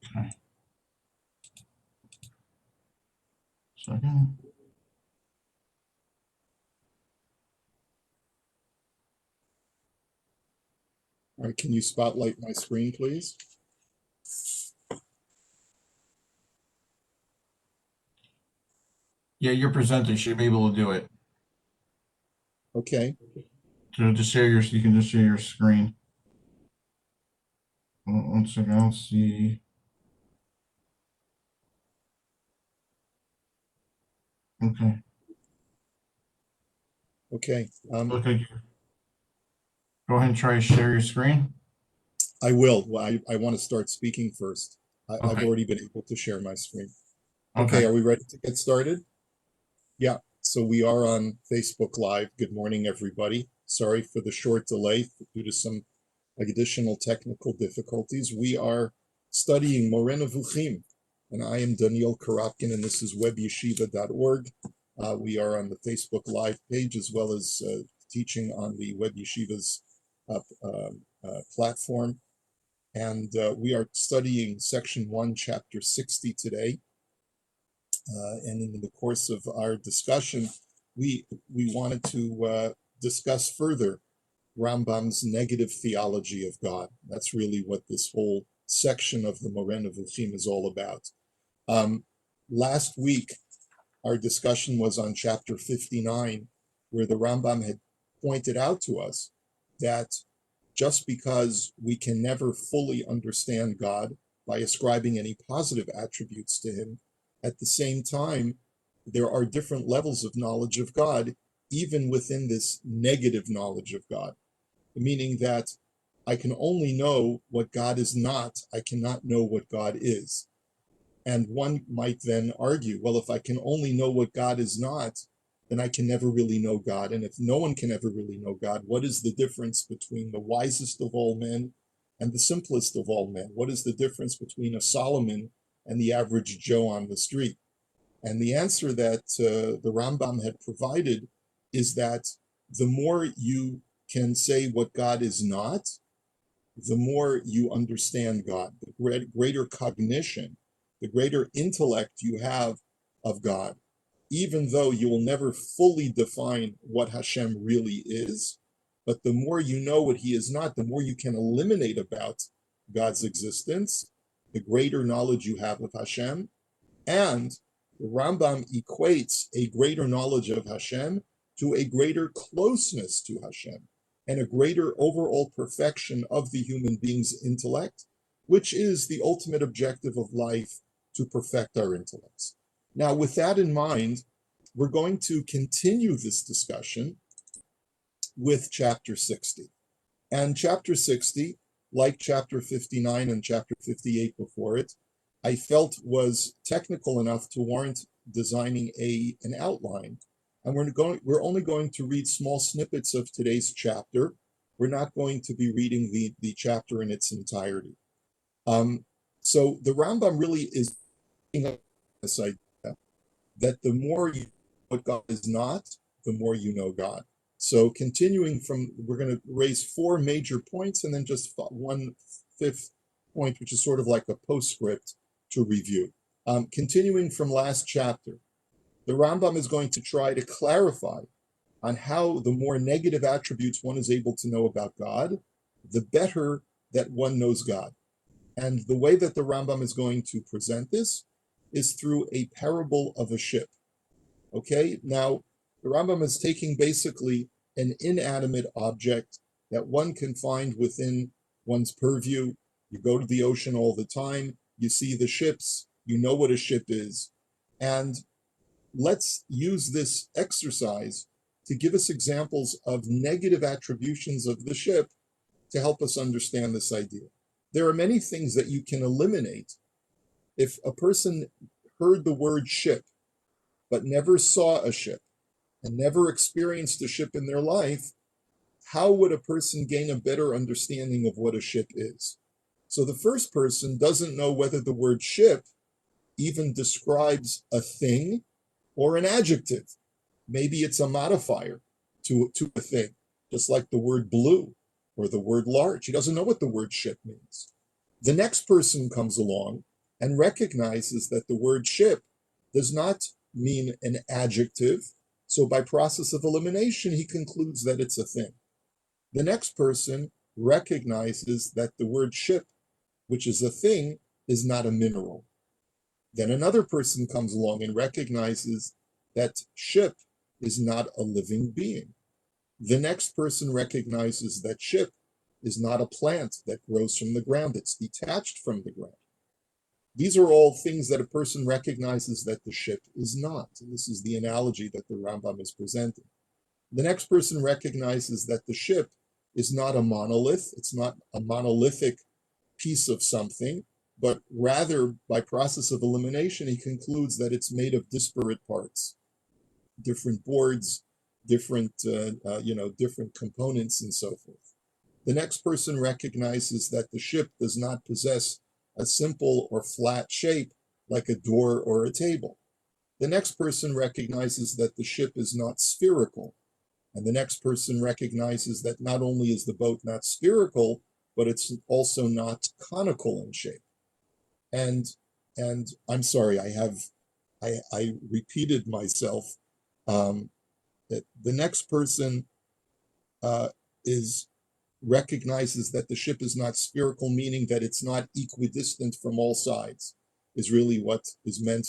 Okay. Second. All right, can you spotlight my screen, please? Yeah, your presenter should be able to do it. Okay. So just share your, you can just share your screen. One second, I don't see. Okay. Okay. Okay. Go ahead and try to share your screen. I will. Well, I want to start speaking first. I've Okay. already been able to share my screen. Okay, Okay. are we ready to get started? Yeah, so we are on Facebook Live. Good morning, everybody. Sorry for the short delay due to some additional technical difficulties. We are studying Moreh Nevukhim, and I am Daniel Karapkin, and this is webyeshiva.org. We are on the Facebook Live page as well as teaching on the Web Yeshiva's platform. And we are studying section 1, chapter 60 today. And in the course of our discussion, we wanted to discuss further Rambam's negative theology of God. That's really what this whole section of the Moreh Nevukhim is all about. Last week, our discussion was on chapter 59, where the Rambam had pointed out to us that just because we can never fully understand God by ascribing any positive attributes to him, at the same time, there are different levels of knowledge of God, even within this negative knowledge of God, meaning that I can only know what God is not, I cannot know what God is. And one might then argue, well, if I can only know what God is not, then I can never really know God. And if no one can ever really know God, what is the difference between the wisest of all men and the simplest of all men? What is the difference between a Solomon and the average Joe on the street? And the answer that the Rambam had provided is that the more you can say what God is not, the more you understand God, the greater cognition, the greater intellect you have of God, even though you will never fully define what Hashem really is. But the more you know what he is not, the more you can eliminate about God's existence, the greater knowledge you have of Hashem. And the Rambam equates a greater knowledge of Hashem to a greater closeness to Hashem and a greater overall perfection of the human being's intellect, which is the ultimate objective of life, to perfect our intellects. Now, with that in mind, we're going to continue this discussion with chapter 60. And chapter 60, like chapter 59 and chapter 58 before it, I felt was technical enough to warrant designing an outline. And we're only going to read small snippets of today's chapter. We're not going to be reading the chapter in its entirety. So the Rambam really is this idea that the more you know what God is not, the more you know God. So continuing from, we're going to raise 4 major points and then just 1/5 point, which is sort of like a postscript to review. Continuing from last chapter, the Rambam is going to try to clarify on how the more negative attributes one is able to know about God, the better that one knows God. And the way that the Rambam is going to present this is through a parable of a ship. Okay, now the Rambam is taking basically an inanimate object that one can find within one's purview. You go to the ocean all the time, you see the ships, you know what a ship is. And let's use this exercise to give us examples of negative attributions of the ship to help us understand this idea. There are many things that you can eliminate. If a person heard the word ship, but never saw a ship and never experienced a ship in their life, how would a person gain a better understanding of what a ship is? So the first person doesn't know whether the word ship even describes a thing or an adjective. Maybe it's a modifier to a thing, just like the word blue or the word large. He doesn't know what the word ship means. The next person comes along and recognizes that the word ship does not mean an adjective. So by process of elimination, he concludes that it's a thing. The next person recognizes that the word ship, which is a thing, is not a mineral. Then another person comes along and recognizes that ship is not a living being. The next person recognizes that ship is not a plant that grows from the ground, it's detached from the ground. These are all things that a person recognizes that the ship is not. And this is the analogy that the Rambam is presenting. The next person recognizes that the ship is not a monolith, it's not a monolithic piece of something, but rather by process of elimination, he concludes that it's made of disparate parts, different boards, different components and so forth. The next person recognizes that the ship does not possess a simple or flat shape like a door or a table. The next person recognizes that the ship is not spherical. And the next person recognizes that not only is the boat not spherical, but it's also not conical in shape. And I'm sorry, I repeated myself. That the next person recognizes that the ship is not spherical, meaning that it's not equidistant from all sides, is really what is meant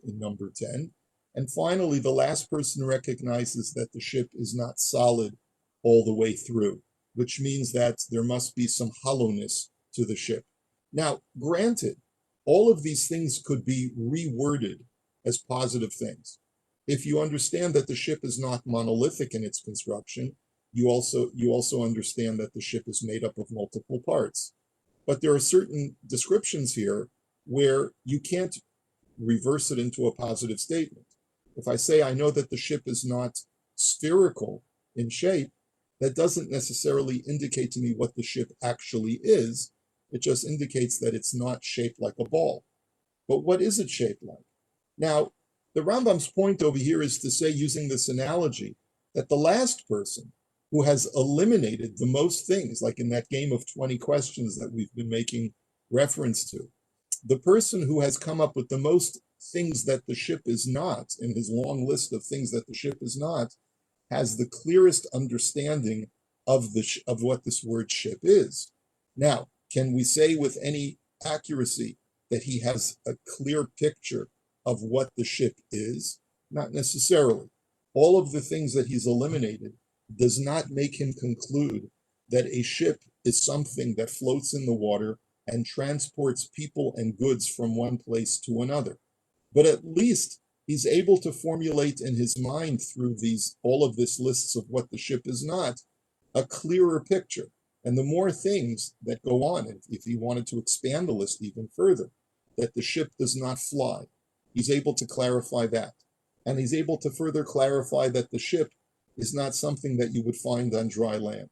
in number 10. And finally, the last person recognizes that the ship is not solid all the way through, which means that there must be some hollowness to the ship. Now, granted, all of these things could be reworded as positive things. If you understand that the ship is not monolithic in its construction, you also understand that the ship is made up of multiple parts. But there are certain descriptions here where you can't reverse it into a positive statement. If I say I know that the ship is not spherical in shape, that doesn't necessarily indicate to me what the ship actually is. It just indicates that it's not shaped like a ball. But what is it shaped like? Now, the Rambam's point over here is to say, using this analogy, that the last person who has eliminated the most things, like in that game of 20 questions that we've been making reference to, the person who has come up with the most things that the ship is not, in his long list of things that the ship is not, has the clearest understanding of what this word ship is. Now, can we say with any accuracy that he has a clear picture of what the ship is? Not necessarily. All of the things that he's eliminated does not make him conclude that a ship is something that floats in the water and transports people and goods from one place to another. But at least he's able to formulate in his mind through all of this lists of what the ship is not, a clearer picture. And the more things that go on, if he wanted to expand the list even further, that the ship does not fly, he's able to clarify that. And he's able to further clarify that the ship is not something that you would find on dry land.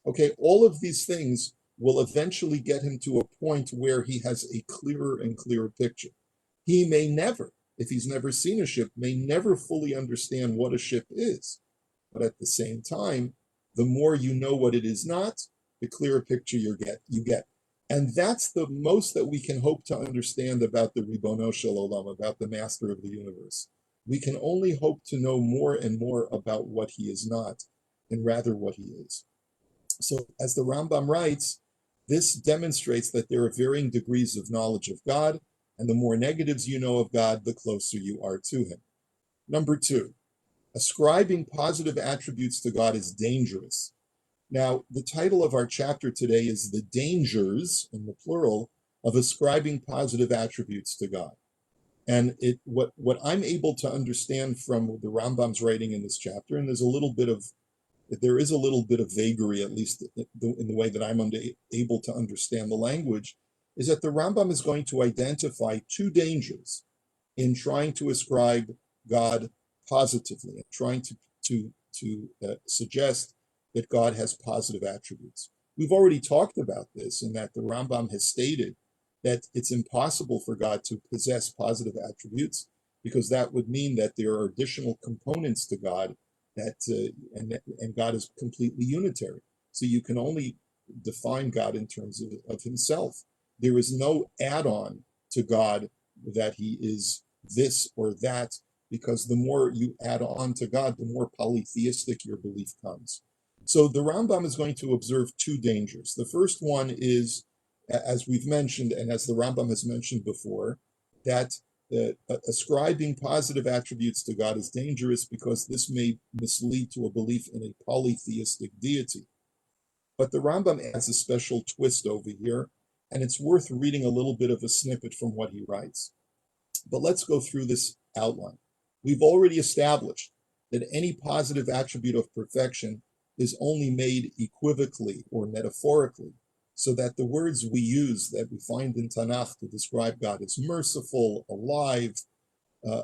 Okay, all of these things will eventually get him to a point where he has a clearer and clearer picture. He may never, if he's never seen a ship, may never fully understand what a ship is. But at the same time, the more you know what it is not, the clearer picture you get. And that's the most that we can hope to understand about the Ribono Shel Olam, about the Master of the Universe. We can only hope to know more and more about what he is not, and rather what he is. So as the Rambam writes, this demonstrates that there are varying degrees of knowledge of God, and the more negatives you know of God, the closer you are to him. Number 2, ascribing positive attributes to God is dangerous. Now, the title of our chapter today is The Dangers, in the plural, of Ascribing Positive Attributes to God. And what I'm able to understand from the Rambam's writing in this chapter, and there is a little bit of vagary, at least in the way that I'm able to understand the language, is that the Rambam is going to identify 2 dangers in trying to ascribe God positively, and trying to suggest that God has positive attributes. We've already talked about this, in that the Rambam has stated that it's impossible for God to possess positive attributes, because that would mean that there are additional components to God and God is completely unitary. So you can only define God in terms of himself. There is no add-on to God that he is this or that, because the more you add on to God, the more polytheistic your belief comes. So the Rambam is going to observe two dangers. The first one is, as we've mentioned, and as the Rambam has mentioned before, that ascribing positive attributes to God is dangerous because this may mislead to a belief in a polytheistic deity. But the Rambam adds a special twist over here, and it's worth reading a little bit of a snippet from what he writes. But let's go through this outline. We've already established that any positive attribute of perfection is only made equivocally or metaphorically, so that the words we use that we find in Tanakh to describe God as merciful, alive,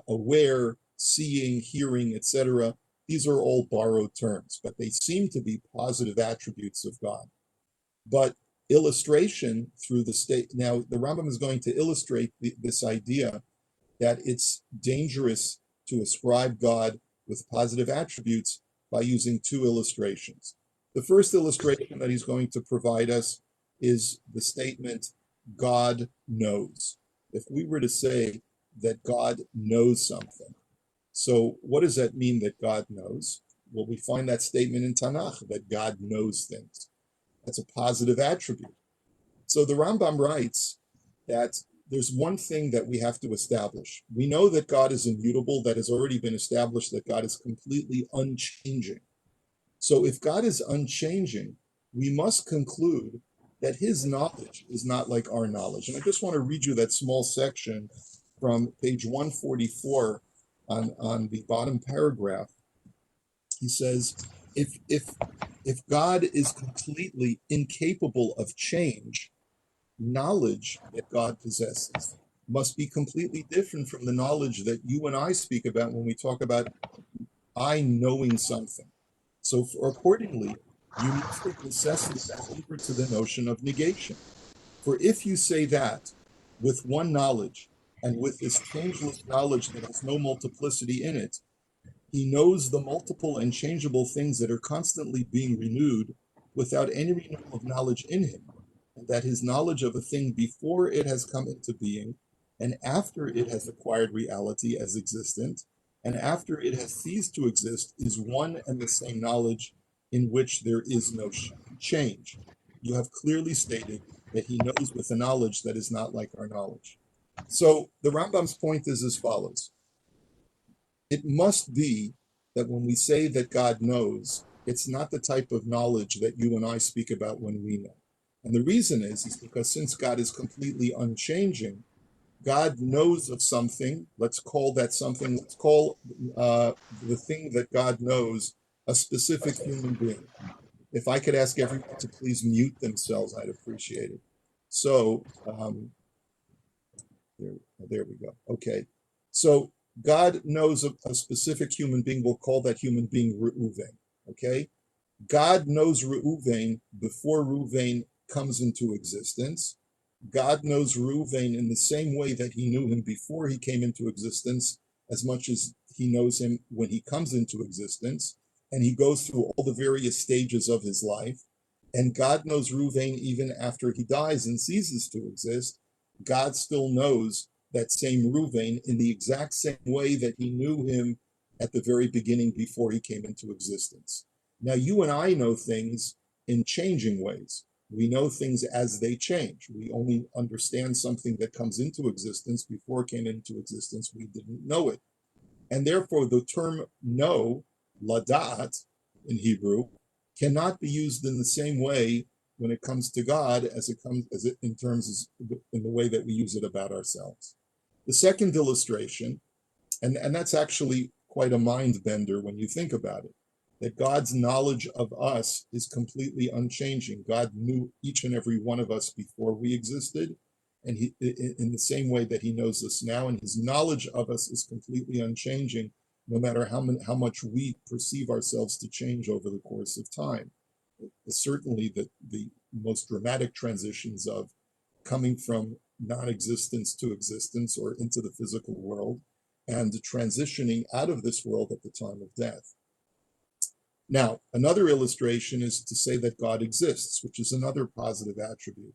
aware, seeing, hearing, etc., these are all borrowed terms, but they seem to be positive attributes of God. But illustration through the state, now the Rambam is going to illustrate this idea that it's dangerous to ascribe God with positive attributes by using two illustrations. The first illustration that he's going to provide us is the statement, God knows. If we were to say that God knows something, so what does that mean that God knows? Well, we find that statement in Tanakh, that God knows things. That's a positive attribute. So the Rambam writes that there's one thing that we have to establish. We know that God is immutable. That has already been established, that God is completely unchanging. So if God is unchanging, we must conclude that his knowledge is not like our knowledge. And I just want to read you that small section from page 144 on the bottom paragraph. He says, if God is completely incapable of change, knowledge that God possesses must be completely different from the knowledge that you and I speak about when we talk about I knowing something. So accordingly, you must of necessity over to the notion of negation. For if you say that with one knowledge and with this changeless knowledge that has no multiplicity in it, he knows the multiple and changeable things that are constantly being renewed without any renewal of knowledge in him, and that his knowledge of a thing before it has come into being and after it has acquired reality as existent and after it has ceased to exist is one and the same knowledge in which there is no change. You have clearly stated that he knows with a knowledge that is not like our knowledge. So the Rambam's point is as follows. It must be that when we say that God knows, it's not the type of knowledge that you and I speak about when we know. And the reason is because since God is completely unchanging, God knows of something. Let's call that something, let's call the thing that God knows a specific human being. If I could ask everyone to please mute themselves, I'd appreciate it. So there we go. Okay. So God knows a specific human being. We'll call that human being Reuven. Okay. God knows Reuven before Reuven comes into existence. God knows Reuven in the same way that he knew him before he came into existence, as much as he knows him when he comes into existence. And he goes through all the various stages of his life. And God knows Reuven even after he dies and ceases to exist. God still knows that same Reuven in the exact same way that he knew him at the very beginning before he came into existence. Now, you and I know things in changing ways. We know things as they change. We only understand something that comes into existence. Before it came into existence, we didn't know it. And therefore, the term know, ladat, in Hebrew, cannot be used in the same way when it comes to God as it in the way that we use it about ourselves. The second illustration, and that's actually quite a mind bender when you think about it, that God's knowledge of us is completely unchanging. God knew each and every one of us before we existed, and he, in the same way that he knows us now, and his knowledge of us is completely unchanging, no matter how much we perceive ourselves to change over the course of time. Certainly the most dramatic transitions of coming from non-existence to existence or into the physical world and transitioning out of this world at the time of death. Now, another illustration is to say that God exists, which is another positive attribute.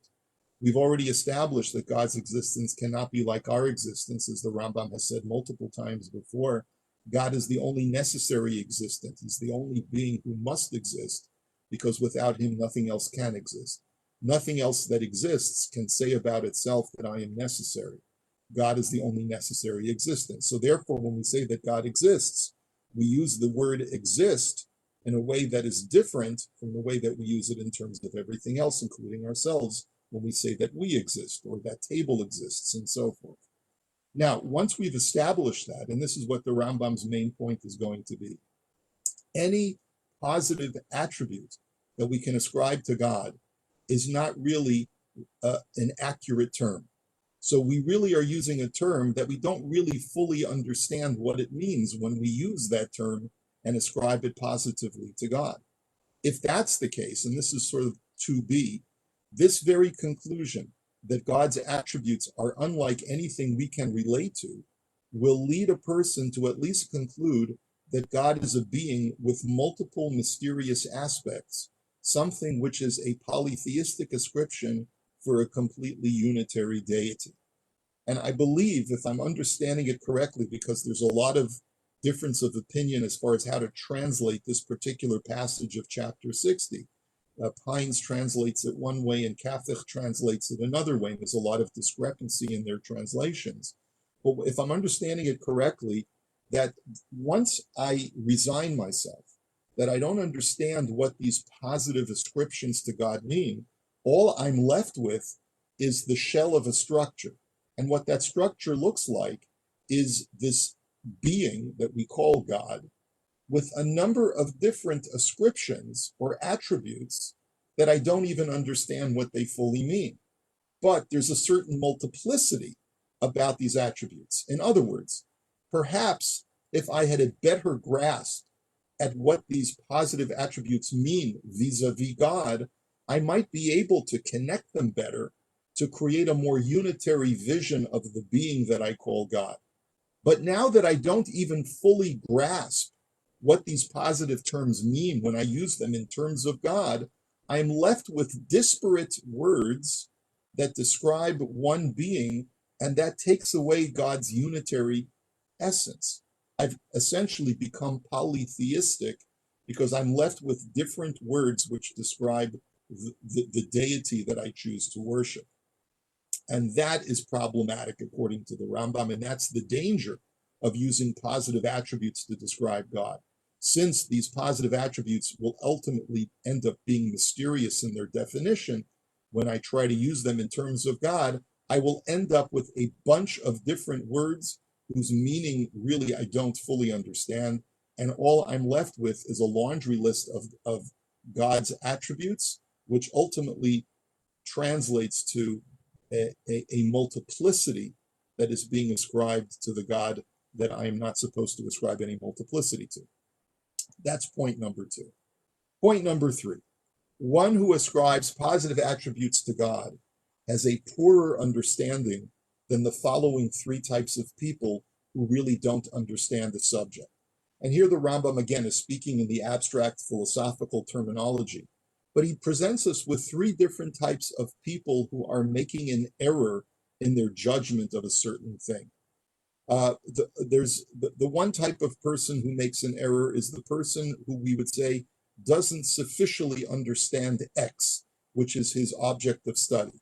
We've already established that God's existence cannot be like our existence, as the Rambam has said multiple times before. God is the only necessary existent. He's the only being who must exist, because without him, nothing else can exist. Nothing else that exists can say about itself that I am necessary. God is the only necessary existence. So therefore, when we say that God exists, we use the word exist in a way that is different from the way that we use it in terms of everything else, including ourselves, when we say that we exist or that table exists and so forth. Now, once we've established that, and this is what the Rambam's main point is going to be, any positive attribute that we can ascribe to God is not really an accurate term. So we really are using a term that we don't really fully understand what it means when we use that term and ascribe it positively to God. If that's the case, and this is sort of to be, this very conclusion that God's attributes are unlike anything we can relate to will lead a person to at least conclude that God is a being with multiple mysterious aspects, something which is a polytheistic ascription for a completely unitary deity. And I believe, if I'm understanding it correctly, because there's a lot of difference of opinion as far as how to translate this particular passage of chapter 60. Pines translates it one way and Kathich translates it another way. There's a lot of discrepancy in their translations. But if I'm understanding it correctly, that once I resign myself, that I don't understand what these positive ascriptions to God mean, all I'm left with is the shell of a structure. And what that structure looks like is this being that we call God, with a number of different ascriptions or attributes that I don't even understand what they fully mean. But there's a certain multiplicity about these attributes. In other words, perhaps if I had a better grasp at what these positive attributes mean vis-a-vis God, I might be able to connect them better to create a more unitary vision of the being that I call God. But now that I don't even fully grasp what these positive terms mean when I use them in terms of God, I'm left with disparate words that describe one being, and that takes away God's unitary essence. I've essentially become polytheistic because I'm left with different words which describe the deity that I choose to worship. And that is problematic according to the Rambam, and that's the danger of using positive attributes to describe God. Since these positive attributes will ultimately end up being mysterious in their definition, when I try to use them in terms of God, I will end up with a bunch of different words whose meaning really I don't fully understand. And all I'm left with is a laundry list of God's attributes, which ultimately translates to a multiplicity that is being ascribed to the God that I am not supposed to ascribe any multiplicity to. That's point number 2. Point number 3, one who ascribes positive attributes to God has a poorer understanding than the following 3 types of people who really don't understand the subject. And here the Rambam again is speaking in the abstract philosophical terminology, but he presents us with 3 different types of people who are making an error in their judgment of a certain thing. There's the one type of person who makes an error is the person who we would say doesn't sufficiently understand X, which is his object of study.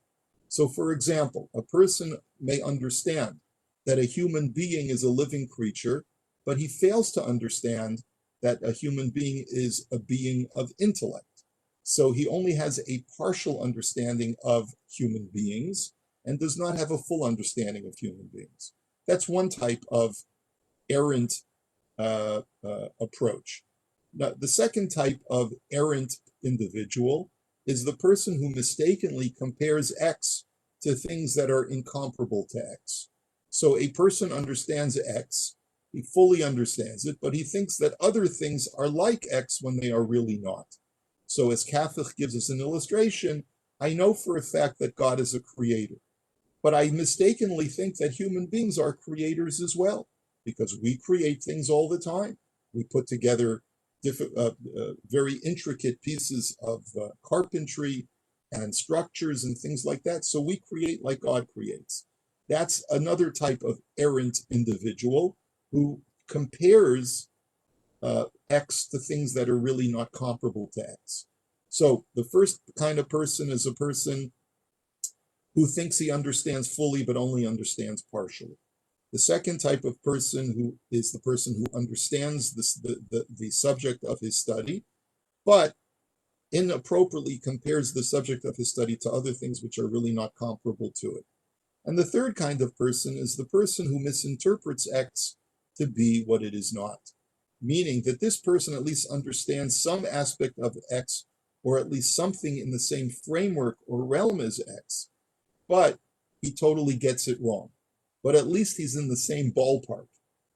So, for example, a person may understand that a human being is a living creature, but he fails to understand that a human being is a being of intellect. So he only has a partial understanding of human beings and does not have a full understanding of human beings. That's one type of errant approach. Now, the second type of errant individual is the person who mistakenly compares X to things that are incomparable to X. So a person understands X, he fully understands it, but he thinks that other things are like X when they are really not. So as Kathich gives us an illustration, I know for a fact that God is a creator, but I mistakenly think that human beings are creators as well, because we create things all the time. We put together very intricate pieces of carpentry, and structures and things like that. So we create like God creates. That's another type of errant individual who compares X to things that are really not comparable to X. So the first kind of person is a person who thinks he understands fully but only understands partially. The second type of person who is the person who understands the subject of his study, but inappropriately compares the subject of his study to other things which are really not comparable to it. And the third kind of person is the person who misinterprets X to be what it is not, meaning that this person at least understands some aspect of X, or at least something in the same framework or realm as X, but he totally gets it wrong. But at least he's in the same ballpark.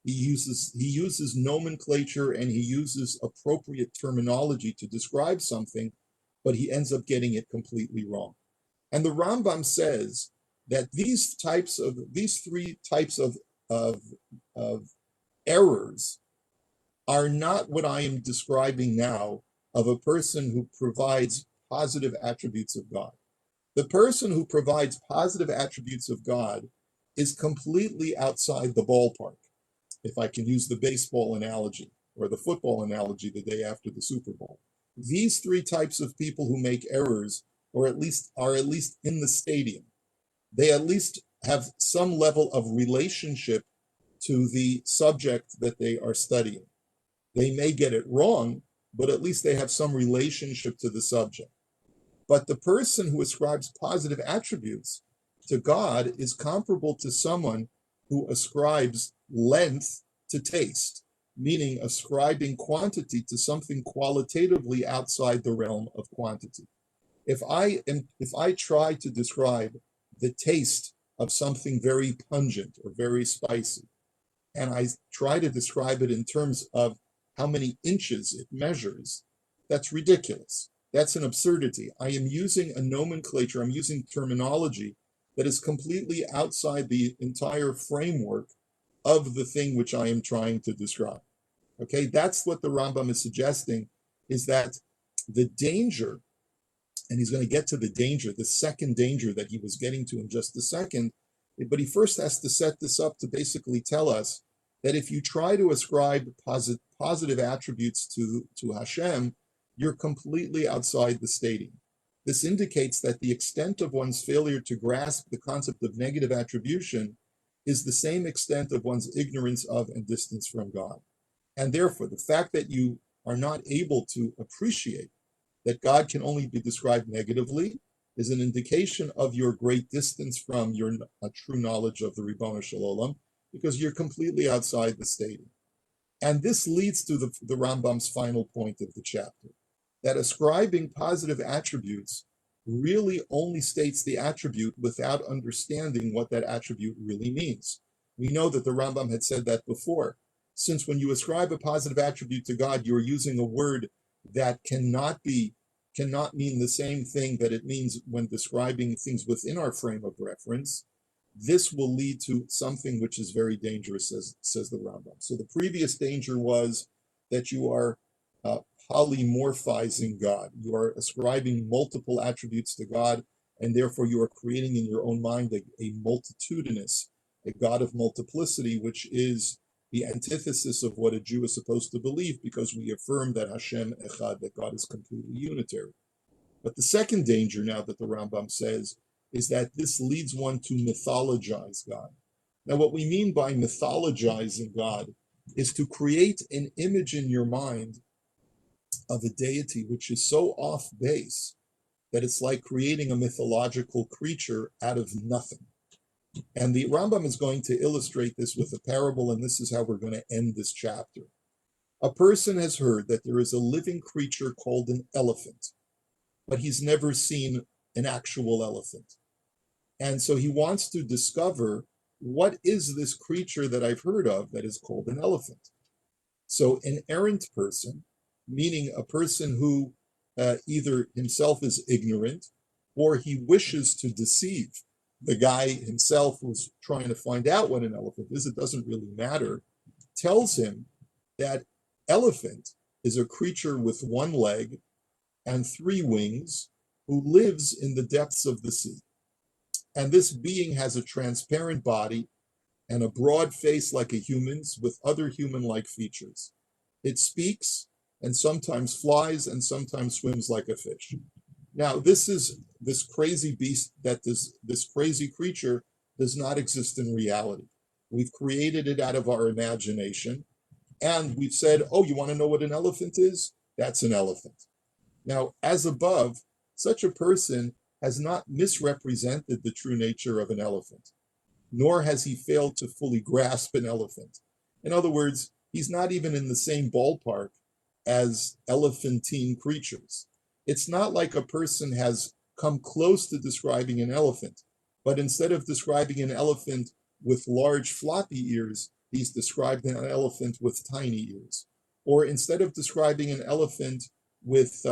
He uses nomenclature and he uses appropriate terminology to describe something, but he ends up getting it completely wrong. And the Rambam says that these three types of errors are not what I am describing now of a person who provides positive attributes of God. The person who provides positive attributes of God is completely outside the ballpark, if I can use the baseball analogy or the football analogy the day after the Super Bowl. These three types of people who make errors are at least in the stadium. They at least have some level of relationship to the subject that they are studying. They may get it wrong, but at least they have some relationship to the subject. But the person who ascribes positive attributes to God is comparable to someone who ascribes length to taste, meaning ascribing quantity to something qualitatively outside the realm of quantity. If I try to describe the taste of something very pungent or very spicy, and I try to describe it in terms of how many inches it measures, that's ridiculous. That's an absurdity. I am using a nomenclature, I'm using terminology that is completely outside the entire framework of the thing which I am trying to describe. Okay, that's what the Rambam is suggesting, is that the danger, and he's going to get to the danger, the second danger that he was getting to in just a second, but he first has to set this up to basically tell us that if you try to ascribe positive attributes to Hashem, you're completely outside the stadium. This indicates that the extent of one's failure to grasp the concept of negative attribution is the same extent of one's ignorance of and distance from God. And therefore, the fact that you are not able to appreciate that God can only be described negatively is an indication of your great distance from your true knowledge of the Ribono Shel Olam, because you're completely outside the stadium. And this leads to the Rambam's final point of the chapter, that ascribing positive attributes really only states the attribute without understanding what that attribute really means. We know that the Rambam had said that before. Since when you ascribe a positive attribute to God, you're using a word that cannot mean the same thing that it means when describing things within our frame of reference. This will lead to something which is very dangerous, says the Rambam. So the previous danger was that you are polymorphizing God. You are ascribing multiple attributes to God, and therefore you are creating in your own mind a multitudinous, a God of multiplicity, which is the antithesis of what a Jew is supposed to believe, because we affirm that Hashem Echad, that God is completely unitary. But the second danger now that the Rambam says is that this leads one to mythologize God. Now, what we mean by mythologizing God is to create an image in your mind of a deity which is so off base that it's like creating a mythological creature out of nothing. And the Rambam is going to illustrate this with a parable, and this is how we're going to end this chapter. A person has heard that there is a living creature called an elephant, but he's never seen an actual elephant. And so he wants to discover, what is this creature that I've heard of that is called an elephant? So an errant person, meaning a person who either himself is ignorant or he wishes to deceive the guy himself who's trying to find out what an elephant is, it doesn't really matter, tells him that elephant is a creature with one leg and three wings, who lives in the depths of the sea. And this being has a transparent body and a broad face like a human's with other human-like features. It speaks and sometimes flies and sometimes swims like a fish. Now, this crazy beast, this crazy creature does not exist in reality. We've created it out of our imagination, and we've said, oh, you want to know what an elephant is? That's an elephant. Now, as above, such a person has not misrepresented the true nature of an elephant, nor has he failed to fully grasp an elephant. In other words, he's not even in the same ballpark as elephantine creatures. It's not like a person has come close to describing an elephant, but instead of describing an elephant with large floppy ears, he's described an elephant with tiny ears. Or instead of describing an elephant with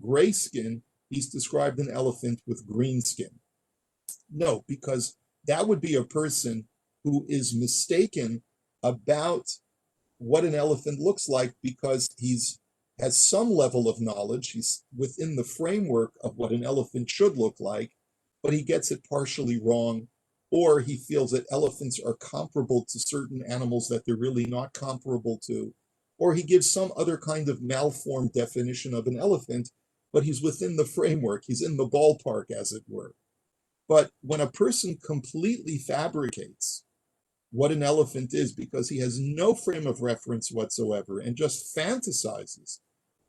gray skin, he's described an elephant with green skin. No, because that would be a person who is mistaken about what an elephant looks like because has some level of knowledge. He's within the framework of what an elephant should look like, but he gets it partially wrong, or he feels that elephants are comparable to certain animals that they're really not comparable to, or he gives some other kind of malformed definition of an elephant, but he's within the framework. He's in the ballpark, as it were. But when a person completely fabricates what an elephant is because he has no frame of reference whatsoever and just fantasizes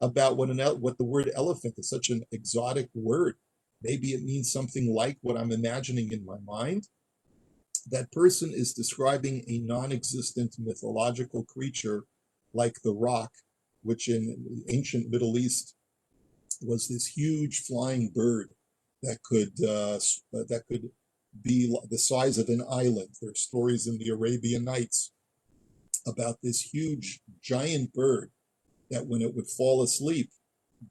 about what the word elephant is, such an exotic word, maybe it means something like what I'm imagining in my mind, that person is describing a non-existent mythological creature like the roc, which in the ancient Middle East was this huge flying bird that could be the size of an island. There are stories in the Arabian Nights about this huge giant bird that when it would fall asleep,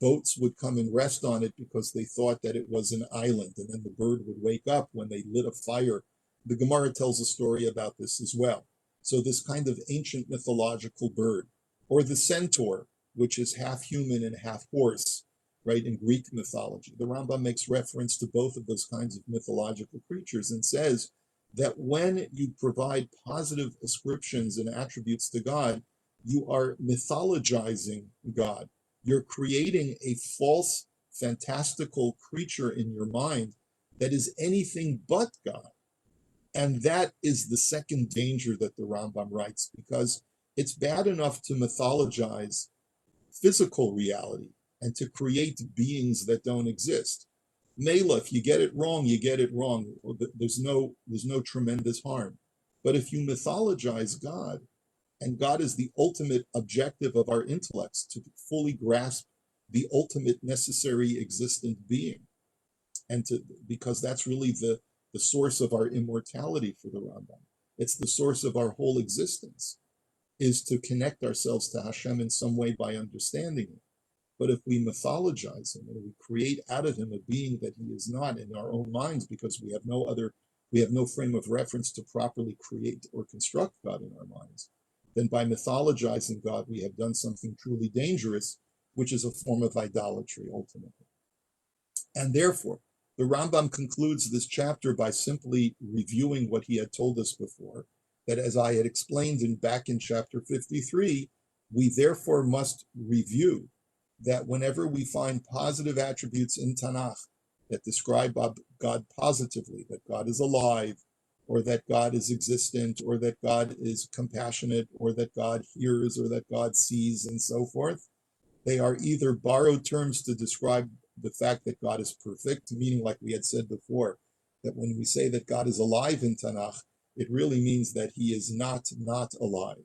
boats would come and rest on it because they thought that it was an island, and then the bird would wake up when they lit a fire. The Gemara tells a story about this as well. So this kind of ancient mythological bird, or the centaur, which is half human and half horse, right, in Greek mythology. The Rambam makes reference to both of those kinds of mythological creatures and says that when you provide positive ascriptions and attributes to God, you are mythologizing God. You're creating a false, fantastical creature in your mind that is anything but God. And that is the second danger that the Rambam writes, because it's bad enough to mythologize physical reality and to create beings that don't exist. Mela, if you get it wrong, you get it wrong. There's no tremendous harm. But if you mythologize God, and God is the ultimate objective of our intellects to fully grasp the ultimate necessary existent being, and because that's really the source of our immortality for the Rambam. It's the source of our whole existence, is to connect ourselves to Hashem in some way by understanding it. But if we mythologize him and we create out of him a being that he is not in our own minds, because we have no frame of reference to properly create or construct God in our minds, then by mythologizing God, we have done something truly dangerous, which is a form of idolatry ultimately. And therefore, the Rambam concludes this chapter by simply reviewing what he had told us before, that as I had explained back in chapter 53, we therefore must review that whenever we find positive attributes in Tanakh that describe God positively, that God is alive, or that God is existent, or that God is compassionate, or that God hears, or that God sees, and so forth, they are either borrowed terms to describe the fact that God is perfect, meaning, like we had said before, that when we say that God is alive in Tanakh, it really means that he is not alive,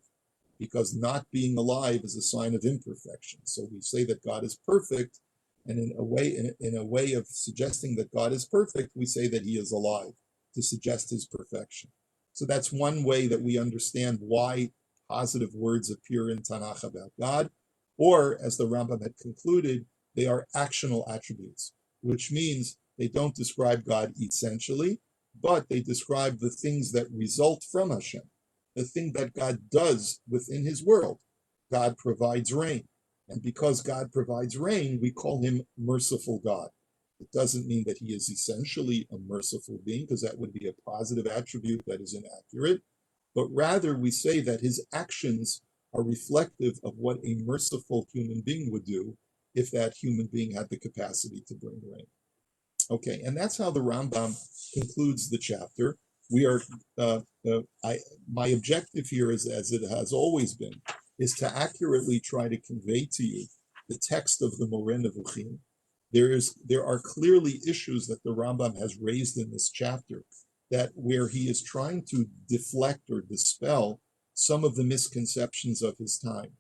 because not being alive is a sign of imperfection. So we say that God is perfect, and in a way of suggesting that God is perfect, we say that he is alive, to suggest his perfection. So that's one way that we understand why positive words appear in Tanakh about God, or as the Rambam had concluded, they are actional attributes, which means they don't describe God essentially, but they describe the things that result from Hashem, the thing that God does within his world. God provides rain. And because God provides rain, we call him merciful God. It doesn't mean that he is essentially a merciful being, because that would be a positive attribute that is inaccurate, but rather we say that his actions are reflective of what a merciful human being would do if that human being had the capacity to bring rain. Okay, and that's how the Rambam concludes the chapter. We are, my objective here is, as it has always been, is to accurately try to convey to you the text of the Moreh Nevukhim. There are clearly issues that the Rambam has raised in this chapter that where he is trying to deflect or dispel some of the misconceptions of his time.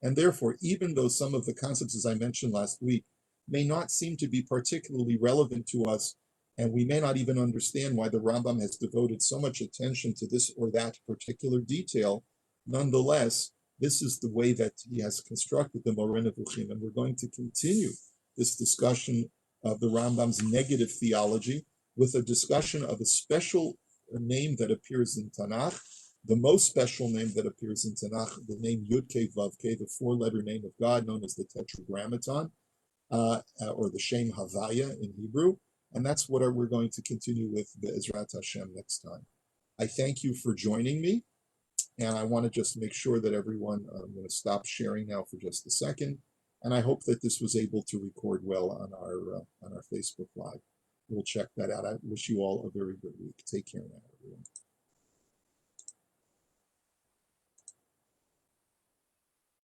And therefore, even though some of the concepts, as I mentioned last week, may not seem to be particularly relevant to us, and we may not even understand why the Rambam has devoted so much attention to this or that particular detail, nonetheless, this is the way that he has constructed the Moreh Nevukhim, and we're going to continue this discussion of the Rambam's negative theology with a discussion of a special name that appears in Tanakh, the most special name that appears in Tanakh, the name Yud-Kei Vav-Kei, the four-letter name of God known as the Tetragrammaton, or the Shem Havaya in Hebrew. And that's what we're going to continue with Be'ezrat Hashem next time. I thank you for joining me. And I want to just make sure that everyone, I'm going to stop sharing now for just a second. And I hope that this was able to record well on our Facebook Live. We'll check that out. I wish you all a very good week. Take care now, everyone.